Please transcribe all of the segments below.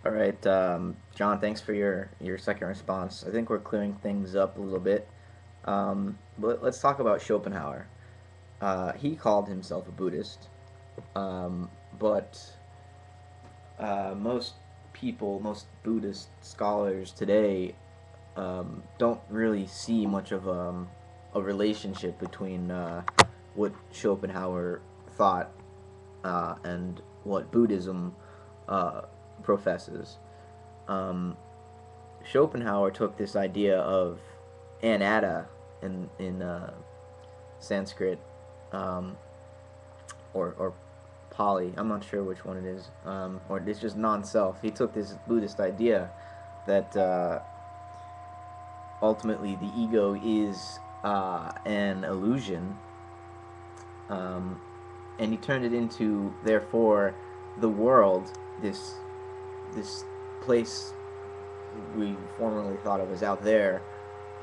All right, John, thanks for your second response. I think we're clearing things up a little bit. But let's talk about Schopenhauer. He called himself a Buddhist, but most people, most Buddhist scholars today don't really see much of a relationship between what Schopenhauer thought and what Buddhism uh, professes. Um, Schopenhauer took this idea of anatta in Sanskrit, um, or Pali. I'm not sure which one it is, or it's just non-self. He took this Buddhist idea that ultimately the ego is an illusion, um, and he turned it into therefore the world, this place we formerly thought of as out there,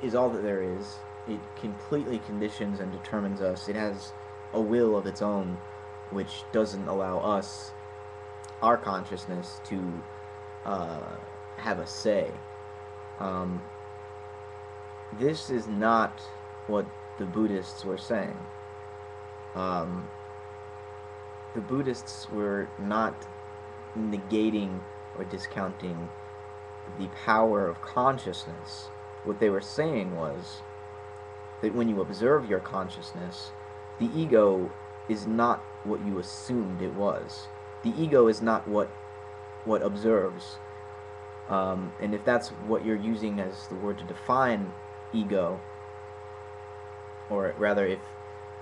is all that there is. It completely conditions and determines us. It has a will of its own, which doesn't allow us, our consciousness, to uh, have a say. Um, this is not what the Buddhists were saying. Um, the Buddhists were not negating or discounting the power of consciousness. What they were saying was that when you observe your consciousness, the ego is not what you assumed it was. The ego is not what observes. And if that's what you're using as the word to define ego, or rather, if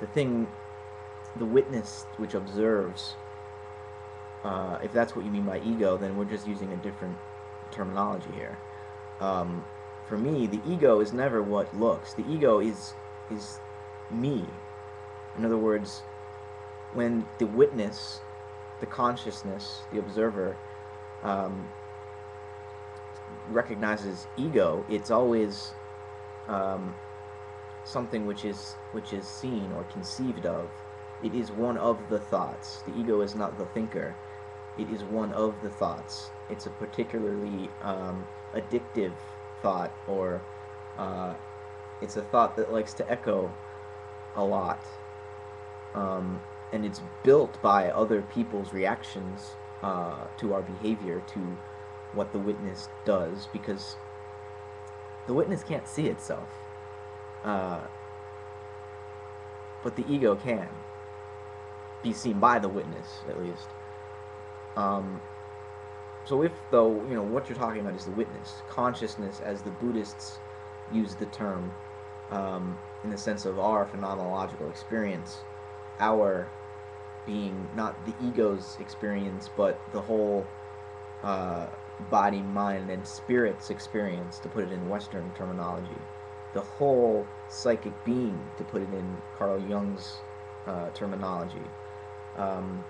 the thing, the witness which observes, if that's what you mean by ego, then we're just using a different terminology here. Um, for me, the ego is never what looks. The ego is me. In other words, when the witness, the consciousness, the observer, um, recognizes ego, it's always um, something which is seen or conceived of. It is one of the thoughts. The ego is not the thinker. It is one of the thoughts. It's a particularly addictive thought, or uh, it's a thought that likes to echo a lot, um, and it's built by other people's reactions to our behavior, to what the witness does, because the witness can't see itself, uh, but the ego can be seen by the witness, at least. Um, so if, though, what you're talking about is the witness, consciousness, as the Buddhists use the term, in the sense of our phenomenological experience, our being not the ego's experience, but the whole uh, body, mind, and spirit's experience, to put it in Western terminology. The whole psychic being, to put it in Carl Jung's terminology. Um,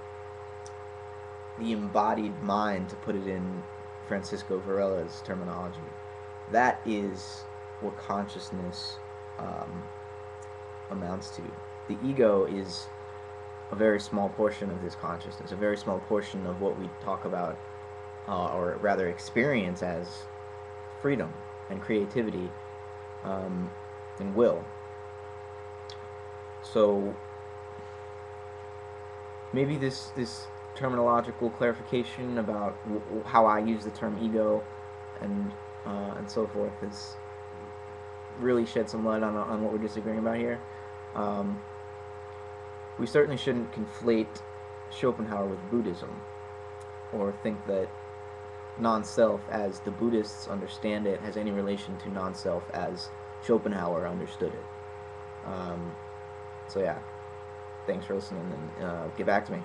the embodied mind, to put it in Francisco Varela's terminology. That is what consciousness um, amounts to. The ego is a very small portion of this consciousness, a very small portion of what we talk about, or rather experience as freedom and creativity, um, and will. So maybe this terminological clarification about how I use the term ego and and so forth has really shed some light on what we're disagreeing about here. Um, we certainly shouldn't conflate Schopenhauer with Buddhism, or think that non-self, as the Buddhists understand it, has any relation to non-self as Schopenhauer understood it. Um, so yeah, thanks for listening, and get back to me.